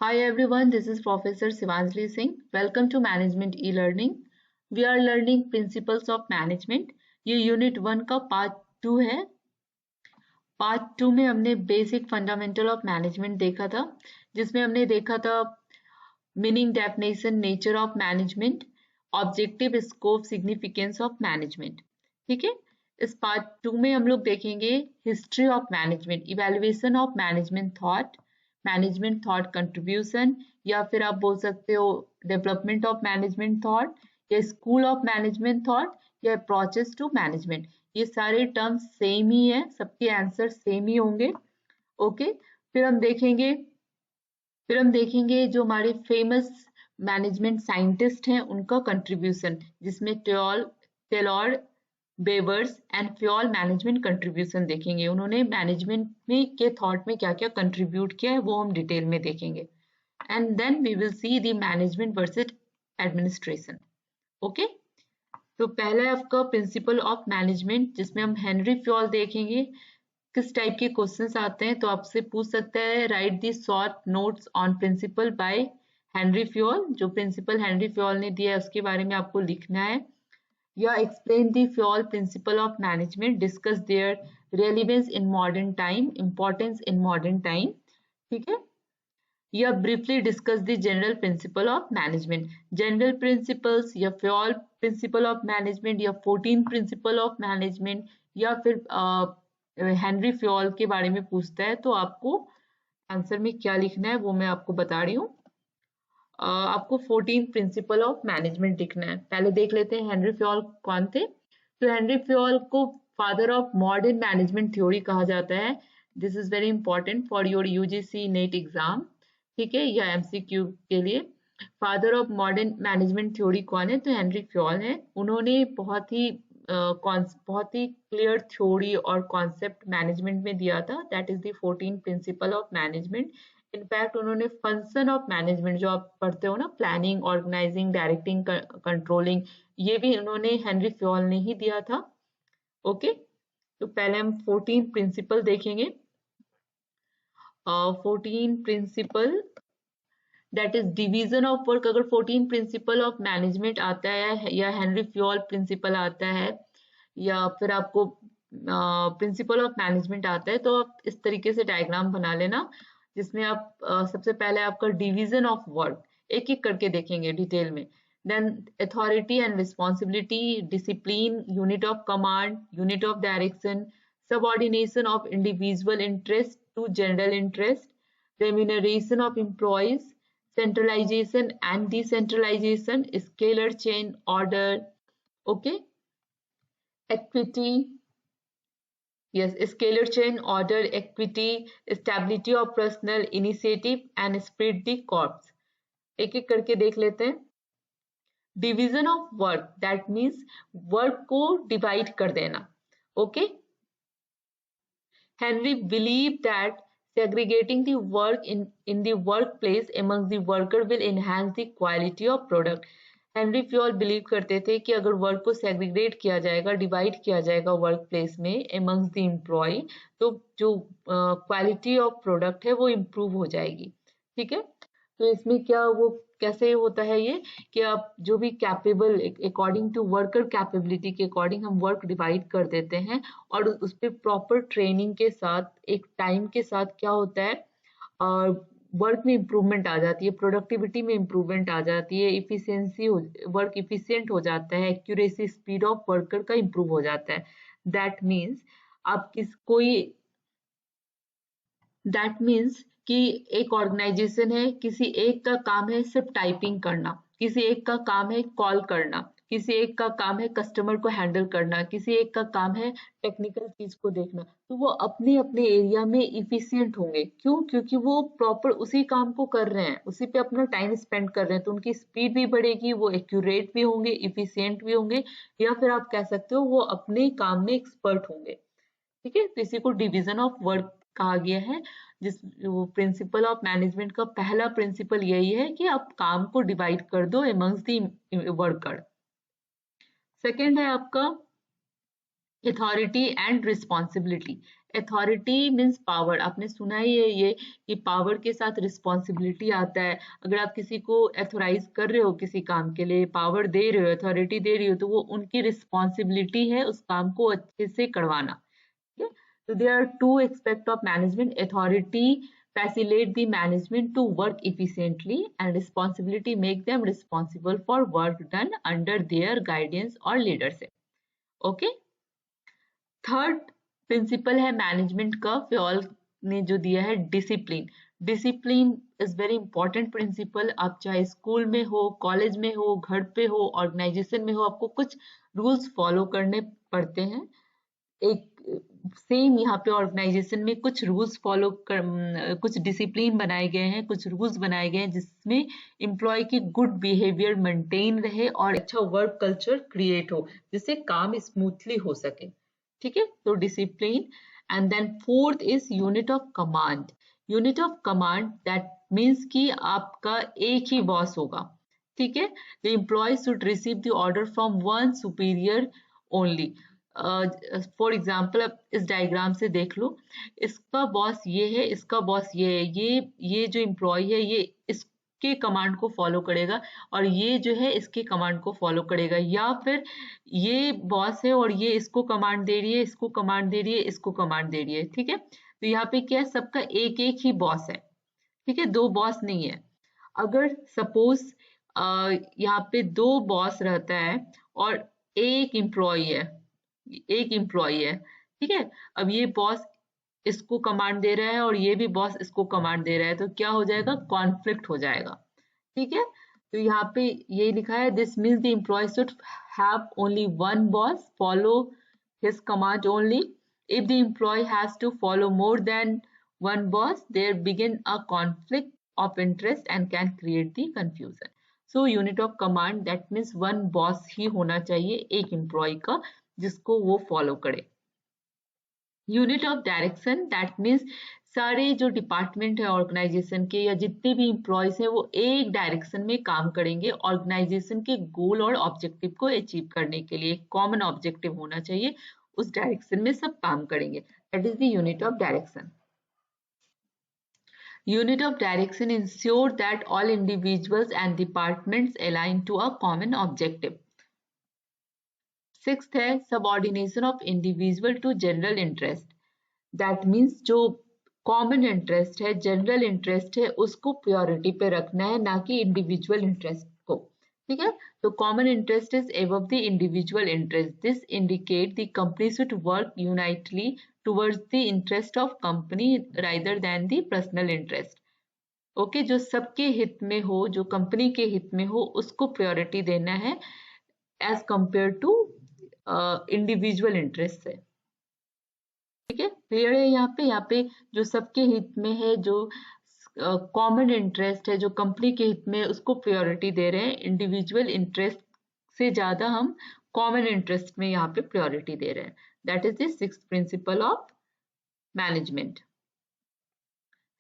Hi everyone, this is Professor Sivanjali Singh. Welcome to Management E-Learning. We are learning Principles of Management. ये unit 1 का part 2 है. Part 2 में हमने basic fundamental of management देखा था, जिसमें हमने देखा था meaning, definition, nature of management, objective, scope, significance of management. ठीक है. इस पार्ट 2 में हम लोग देखेंगे history of management, evaluation of management thought contribution, या फिर आप बोल सकते हो डेवलपमेंट ऑफ मैनेजमेंट थॉट, या स्कूल ऑफ मैनेजमेंट थॉट, या अप्रोचेस टू मैनेजमेंट. ये सारे टर्म्स सेम ही है, सबके आंसर सेम ही होंगे. ओके. फिर हम देखेंगे जो हमारे फेमस मैनेजमेंट साइंटिस्ट हैं उनका कंट्रीब्यूशन, जिसमें Taylor, Weber's and Fayol management contribution देखेंगे. उन्होंने मैनेजमेंट में के थॉट में क्या क्या कंट्रीब्यूट किया है वो हम डिटेल में देखेंगे. And then we will see the management versus administration. Okay. तो पहला है आपका प्रिंसिपल ऑफ मैनेजमेंट, जिसमें हम हेनरी फ्योल देखेंगे. किस टाइप के क्वेश्चंस आते हैं, तो आपसे पूछ सकता है right the short notes on principal by Henry Fayol. जो प्रिंसिपल हेनरी फ्योल ने दिया है उसके बारे में आपको लिखना है. या explain the Fayol principle of management, discuss their relevance in modern time, importance in modern time. ठीक है. या briefly discuss the general principle of management, general principles, या फ्योल प्रिंसिपल ऑफ मैनेजमेंट, या 14 प्रिंसिपल ऑफ मैनेजमेंट, या फिर Henry Fayol के बारे में पूछता है तो आपको आंसर में क्या लिखना है वो मैं आपको बता रही हूँ. आपको 14 प्रिंसिपल ऑफ मैनेजमेंट लिखना है. पहले देख लेते हैं हेनरी फ्योल कौन थे. तो हेनरी फ्योल को father of modern management theory कहा जाता है. This is very important for your UGC net exam. ठीक है, या एमसीक्यू के लिए. Father of modern management theory कौन है, तो हेनरी फ्योल है. उन्होंने बहुत ही क्लियर थ्योरी और कॉन्सेप्ट मैनेजमेंट में दिया था. That is the 14 principal of management. In fact उन्होंने फंक्शन ऑफ मैनेजमेंट जो आप पढ़ते हो ना, प्लानिंग, ऑर्गेनाइजिंग, डायरेक्टिंग, कंट्रोलिंग, ये भी उन्होंने हेनरी फ्योल ने ही दिया था. ओके. तो पहले हम 14 प्रिंसिपल देखेंगे. 14 principle, that is division of work. अगर 14 प्रिंसिपल ऑफ मैनेजमेंट आता है, या हेनरी फ्योल प्रिंसिपल आता है, या फिर आपको प्रिंसिपल ऑफ मैनेजमेंट आता है, तो आप इस तरीके से डायग्राम बना लेना, जिसमें आप सबसे पहले आपका डिवीजन ऑफ वर्क एक एक करके देखेंगे डिटेल में. Then authority and responsibility, discipline, unit of command, unit of direction, subordination of individual interest to general interest, remuneration of employees, centralization and decentralization, scalar chain order. Okay. Equity, yes, scalar chain order, equity, stability of personal initiative and spirit the corps. एक एक करके देख लेते हैं. Division of work, that means work को divide कर देना. Okay. Henry believed that segregating the work in the workplace among the worker will enhance the quality of product. Henry Fayol believe करते थे कि अगर वर्क को सेग्रीगेट किया जाएगा, डिवाइड किया जाएगा वर्क प्लेस में एमंग्स द एम्प्लॉय, तो जो क्वालिटी ऑफ प्रोडक्ट है वो इम्प्रूव हो जाएगी. ठीक है. तो इसमें क्या वो कैसे होता है ये, कि आप जो भी capable, according to worker capability के अकॉर्डिंग हम वर्क डिवाइड कर देते हैं, और उस पर प्रॉपर ट्रेनिंग के साथ, एक टाइम के साथ क्या होता है, और वर्क में इम्प्रूवमेंट आ जाती है, प्रोडक्टिविटी में इम्प्रूवमेंट आ जाती है, इफिशियंसी, वर्क इफिशियंट हो जाता है, एक्यूरेसी, स्पीड ऑफ वर्कर का इम्प्रूव हो जाता है. दैट मीन्स आप दैट मीन्स कि एक ऑर्गेनाइजेशन है, किसी एक का काम है सिर्फ टाइपिंग करना, किसी एक का काम है कॉल करना, किसी एक का काम है कस्टमर को हैंडल करना, किसी एक का काम है टेक्निकल चीज को देखना, तो वो अपने अपने एरिया में इफिशियंट होंगे. क्यों? क्योंकि वो प्रॉपर उसी काम को कर रहे हैं, उसी पे अपना टाइम स्पेंड कर रहे हैं, तो उनकी स्पीड भी बढ़ेगी, वो एक्यूरेट भी होंगे, इफिशियंट भी होंगे, या फिर आप कह सकते हो वो अपने काम में एक्सपर्ट होंगे. ठीक है. तो इसी को डिवीजन ऑफ वर्क कहा गया है. जिस वो प्रिंसिपल ऑफ मैनेजमेंट का पहला प्रिंसिपल यही है कि आप काम को डिवाइड कर दो एमंग्स द वर्कर. सेकेंड है आपका authority and responsibility. Authority means power, आपने सुना ही है ये कि पावर के साथ रिस्पॉन्सिबिलिटी आता है। अगर आप किसी को एथोराइज कर रहे हो किसी काम के लिए, पावर दे रहे हो, अथॉरिटी दे रही हो, तो वो उनकी रिस्पॉन्सिबिलिटी है उस काम को अच्छे से करवाना। ठीक है, तो there are two aspect of management, authority facilitate the management to work efficiently and responsibility make them responsible for work done under their guidance or leadership. Okay, third principal है मैनेजमेंट का, फ्योल ने जो दिया है discipline. Discipline is very important principle. आप चाहे school में हो, कॉलेज में हो, घर पे हो, ऑर्गेनाइजेशन में हो, आपको कुछ रूल्स फॉलो करने पड़ते हैं। एक सेम यहाँ पे ऑर्गेनाइजेशन में कुछ रूल्स फॉलो कर, कुछ डिसिप्लिन बनाए गए हैं, कुछ रूल्स बनाए गए हैं जिसमें एम्प्लॉय की गुड बिहेवियर मेंटेन रहे और अच्छा वर्क कल्चर क्रिएट हो, जिससे काम स्मूथली हो सके। ठीक है, तो discipline. And then fourth is unit of command. Unit of command that means कि आपका एक ही बॉस होगा। ठीक है, the employee should receive the order from one superior only. For example आप इस डायग्राम से देख लो, इसका बॉस ये है, इसका बॉस ये है, ये जो एम्प्लॉय है ये इसके कमांड को फॉलो करेगा और ये जो है इसके कमांड को फॉलो करेगा, या फिर ये बॉस है और ये इसको कमांड दे रही है, इसको कमांड दे रही है, इसको कमांड दे रही है। ठीक है, तो यहाँ पे क्या है, सबका एक एक ही बॉस है। ठीक है, दो बॉस नहीं है। अगर सपोज यहाँ पे दो बॉस रहता है और एक एम्प्लॉय है, एक एम्प्लॉय है। ठीक है, अब ये बॉस इसको कमांड दे रहा है और ये भी बॉस इसको कमांड दे रहा है, तो क्या हो जाएगा, कॉन्फ्लिक्ट हो जाएगा। ठीक है, तो यहाँ पे ये लिखा है this means the employee should have only one boss, follow his command only. If the employee has to follow more than one boss, there begin a conflict of interest and can create the confusion. So unit of command that means one boss ही होना चाहिए एक employ का जिसको वो follow करे। Unit of direction that means सारे जो department है ऑर्गेनाइजेशन के या जितने भी एम्प्लॉयज हैं वो एक डायरेक्शन में काम करेंगे ऑर्गेनाइजेशन के गोल और ऑब्जेक्टिव को अचीव करने के लिए। कॉमन ऑब्जेक्टिव होना चाहिए, उस डायरेक्शन में सब काम करेंगे, that is the unit of direction. Unit of direction ensure that all individuals and departments align to a common objective. Sixth है subordination of individual to general interest. That means जो common interest है, general interest है, उसको priority पे रखना है, ना कि individual interest को। ठीक है, तो common interest is above the individual interest. This indicate the company should work unitedly towards the interest of company rather than the personal interest. Okay, जो सबके हित में हो, जो कंपनी के हित में हो, उसको प्रायोरिटी देना है as compare to individual interest से। ठीक है, क्लियर है? यहाँ पे जो सबके हित में है, जो कॉमन इंटरेस्ट है, जो कंपनी के हित में, उसको प्रायोरिटी दे रहे हैं। इंडिविजुअल इंटरेस्ट से ज्यादा हम कॉमन इंटरेस्ट में यहाँ पे प्रायोरिटी दे रहे हैं। That is the sixth principal of management.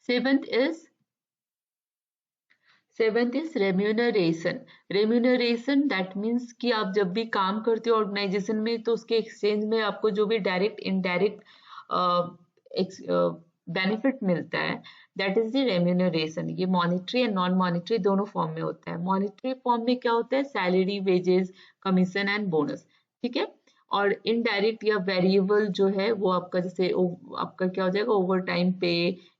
Seventh is remuneration. Remuneration that means कि आप जब भी काम करते हो ऑर्गेनाइजेशन में, तो उसके एक्सचेंज में आपको जो भी डायरेक्ट इनडायरेक्ट बेनिफिट मिलता है, दैट इज द रेम्यूनरेशन। ये मॉनेटरी एंड नॉन मॉनेटरी दोनों फॉर्म में होता है। मॉनेटरी फॉर्म में क्या होता है, salary, wages, commission and bonus. ठीक है, और इनडायरेक्ट या वेरिएबल जो है वो आपका, जैसे आपका क्या हो जाएगा, ओवर टाइम पे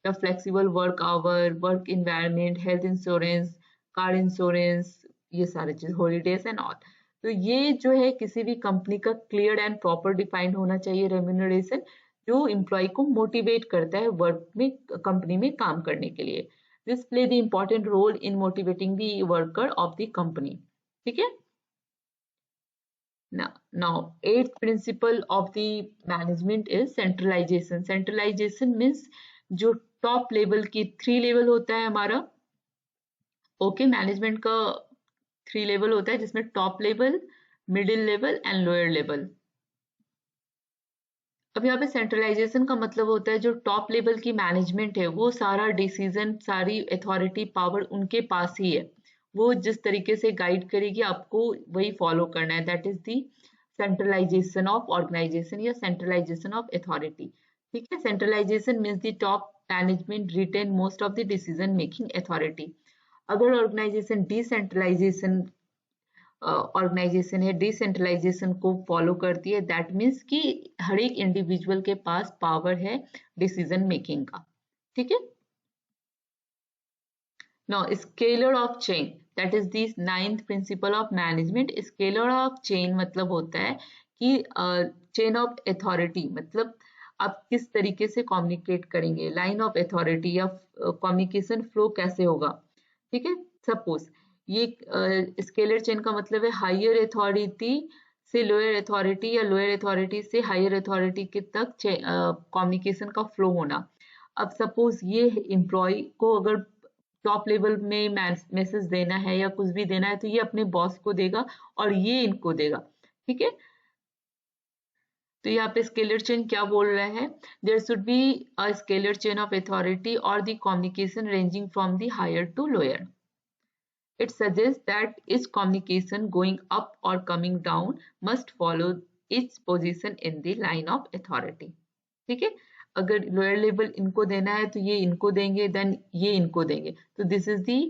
या flexible work hour, work environment, health insurance, car insurance, ये सारे चीज, हॉलीडेज एंड ऑल। तो ये जो है किसी भी कंपनी का क्लियर एंड प्रॉपर डिफाइंड होना चाहिए रेम्यूनरेशन, जो एम्प्लॉय को मोटिवेट करता है वर्क में, कंपनी में काम करने के लिए। This play the important role in motivating the worker of the company. ठीक है, now eighth principle of the management is centralization. Centralization means जो टॉप लेवल की 3 लेवल होता है हमारा। ओके, मैनेजमेंट का 3 लेवल होता है, जिसमें top level, middle level and lower level. अब यहाँ पे सेंट्रलाइजेशन का मतलब होता है जो टॉप लेवल की मैनेजमेंट है वो सारा डिसीजन, सारी अथॉरिटी, पावर उनके पास ही है। वो जिस तरीके से गाइड करेगी आपको वही फॉलो करना है। That is the centralisation of organisation या सेंट्रलाइजेशन ऑफ अथॉरिटी। ठीक है। Centralisation means the top management retain most of the decision making authority. अगर ऑर्गेनाइजेशन डिसेंट्रलाइजेशन ऑर्गेनाइजेशन है, डिसेंट्रलाइजेशन को फॉलो करती है, दैट मीन्स कि हर एक इंडिविजुअल के पास पावर है डिसीजन मेकिंग का। ठीक है। Now, scalar of chain, that is the ninth principle of management. Scalar of chain मतलब होता है कि चेन ऑफ अथॉरिटी मतलब आप किस तरीके से कम्युनिकेट करेंगे, लाइन ऑफ अथॉरिटी या कम्युनिकेशन फ्लो कैसे होगा। ठीक है। सपोज ये स्केलर चेन का मतलब है हायर अथॉरिटी से लोअर अथॉरिटी या लोअर अथॉरिटी से हायर अथॉरिटी के तक कम्युनिकेशन का फ्लो होना। अब सपोज ये एम्प्लॉय को अगर टॉप लेवल में मैसेज देना है या कुछ भी देना है तो ये अपने बॉस को देगा और ये इनको देगा। ठीक है। तो यहाँ पे स्केलर चेन क्या बोल रहा है, there should be a scalar chain of authority और the communication ranging from the higher to lower. It suggests that each communication going up or coming down must follow its position in the line of authority. ठीक है। अगर lower level इनको देना है तो ये इनको देंगे, देन ये इनको देंगे, तो this is the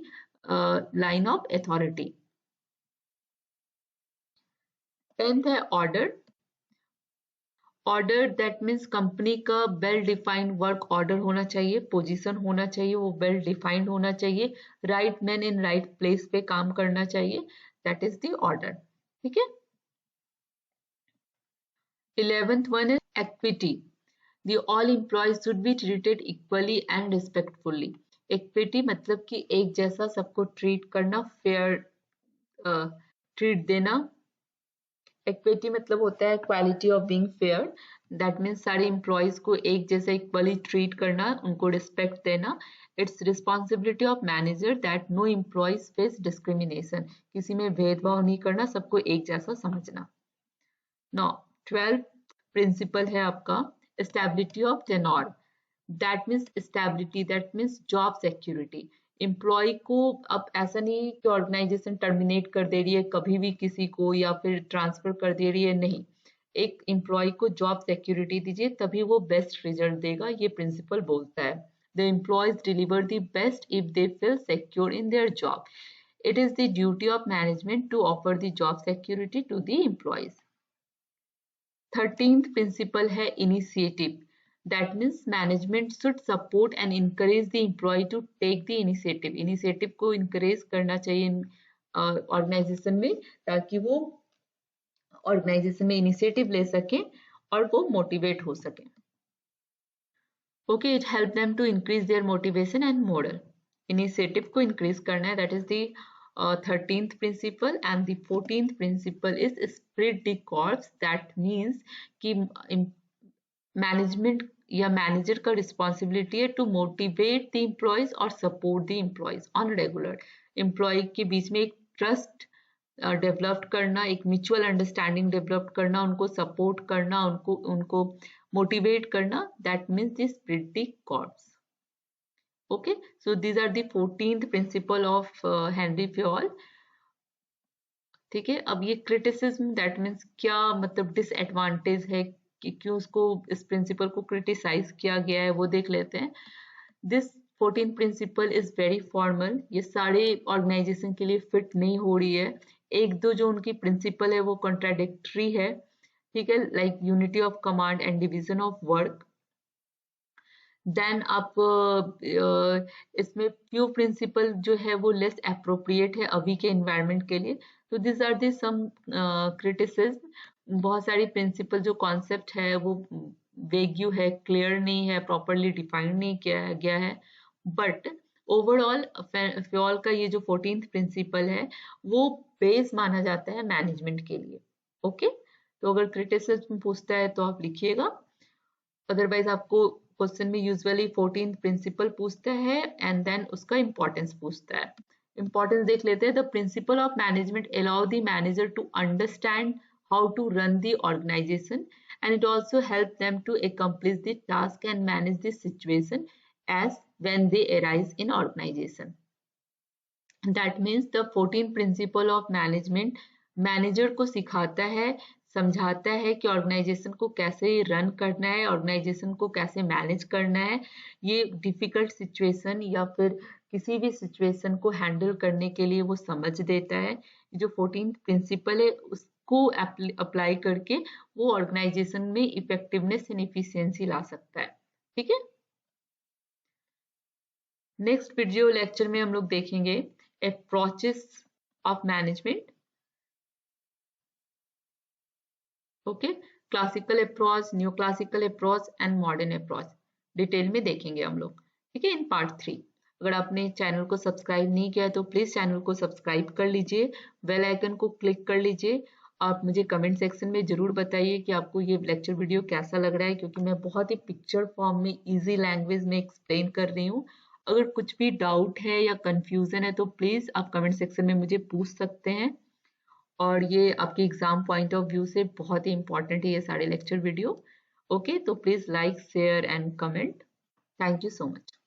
line of authority. 10th है order. Order that means company का वेल डिफाइंड वर्क ऑर्डर होना चाहिए, पोजीशन होना चाहिए, वो वेल डिफाइंड होना चाहिए, right man in right place पे काम करना चाहिए, दैट इज द ऑर्डर। ठीक है। 11th one is equity. The all employees should be treated equally and respectfully. Equity मतलब कि एक जैसा सबको ट्रीट करना, फेयर ट्रीट देना। इक्विटी मतलब होता है quality of being fair, that means सारे एम्प्लॉयज को एक जैसे इक्वली ट्रीट करना, उनको रिस्पेक्ट देना। It's responsibility of manager that no employees face discrimination, किसी में भेदभाव नहीं करना, सबको एक जैसा समझना। नौ 12th प्रिंसिपल है आपका stability of tenure. That means stability, that means job security. Employee को अब ऐसा नहीं कि ऑर्गेनाइजेशन टर्मिनेट कर दे रही है कभी भी किसी को या फिर ट्रांसफर कर दे रही है, नहीं। एक एम्प्लॉय को जॉब सिक्योरिटी दीजिए तभी वो बेस्ट रिजल्ट देगा, ये प्रिंसिपल बोलता है। The employees deliver the best if they feel secure in their job. It is the duty of management to offer the job security to the employees. 13th principle है initiative. That means management should support and encourage the employee to take the initiative. Initiative को encourage करना चाहिए organisation में, ताकि वो organisation में initiative ले सके और वो मोटिवेट हो सके। Okay, it help them to increase their motivation and morale. Initiative को इंक्रीज करना है, that is the 13th principle, and the 14th principle is spread the corps. That means कि मैनेजमेंट या मैनेजर का रिस्पॉन्सिबिलिटी है to motivate the employees और support the employees on regular. Employee के बीच में एक ट्रस्ट डेवलप करना, एक म्यूचुअल अंडरस्टैंडिंग डेवलप करना, उनको सपोर्ट करना, उनको मोटिवेट करना, that means the esprit de corps. Okay, so these are the 14th principle of Henri Fayol. ठीक है। अब ये क्रिटिसिज्म, दैट मीन्स क्या मतलब डिसएडवांटेज है कि क्यों उसको इस प्रिंसिपल को क्रिटिसाइज किया गया है, वो देख लेते हैं। This 14th principle is very formal, ये सारे ऑर्गेनाइजेशन के लिए फिट नहीं हो रही है। एक दो जो उनकी प्रिंसिपल है वो कॉन्ट्राडिक्टरी है। ठीक है, like unity of command and division of work. Then आप इसमें फ्यू प्रिंसिपल जो है वो लेस अप्रोप्रिएट है अभी के एनवायरनमेंट के लिए। तो this are the some criticism. बहुत सारी प्रिंसिपल जो कॉन्सेप्ट है वो वेग्यू है, क्लियर नहीं है, प्रॉपरली डिफाइंड नहीं किया गया है। बट ओवरऑल फ्योल का ये जो 14th प्रिंसिपल है वो बेस माना जाता है मैनेजमेंट के लिए। ओके, तो अगर क्रिटिसिज्म पूछता है तो आप लिखिएगा, अदरवाइज आपको क्वेश्चन में यूजुअली 14th प्रिंसिपल पूछता है एंड देन उसका इंपॉर्टेंस पूछता है। इंपॉर्टेंस देख लेते हैं। The principle of management allow the manager to understand how to run the organisation and it also helps them to accomplish the task and manage the situation as when they arise in organization. That means the 14th principle of management manager को सिखाता है समझाता है कि organisation को कैसे run करना है, ऑर्गेनाइजेशन को कैसे मैनेज करना है। ये डिफिकल्ट सिचुएशन या फिर किसी भी सिचुएशन को हैंडल करने के लिए वो समझ देता है। जो 14th प्रिंसिपल है उसको अप्लाई करके वो ऑर्गेनाइजेशन में इफेक्टिवनेस एंड इफिशियंसी ला सकता है। ठीक है, नेक्स्ट वीडियो लेक्चर में हम लोग देखेंगे approaches of management. Okay, classical approach, new classical approach and modern approach detail में देखेंगे हम लोग। ठीक है, इन पार्ट 3। अगर आपने चैनल को सब्सक्राइब नहीं किया है तो प्लीज चैनल को सब्सक्राइब कर लीजिए, बेल आइकन को क्लिक कर लीजिए। आप मुझे कमेंट सेक्शन में जरूर बताइए कि आपको ये लेक्चर वीडियो कैसा लग रहा है, क्योंकि मैं बहुत ही पिक्चर फॉर्म में इजी लैंग्वेज में एक्सप्लेन कर रही हूँ। अगर कुछ भी डाउट है या कंफ्यूजन है तो प्लीज आप कमेंट सेक्शन में मुझे पूछ सकते हैं। और ये आपके एग्जाम पॉइंट ऑफ व्यू से बहुत ही इंपॉर्टेंट है ये सारे लेक्चर वीडियो। ओके, तो please like share and comment. Thank you so much.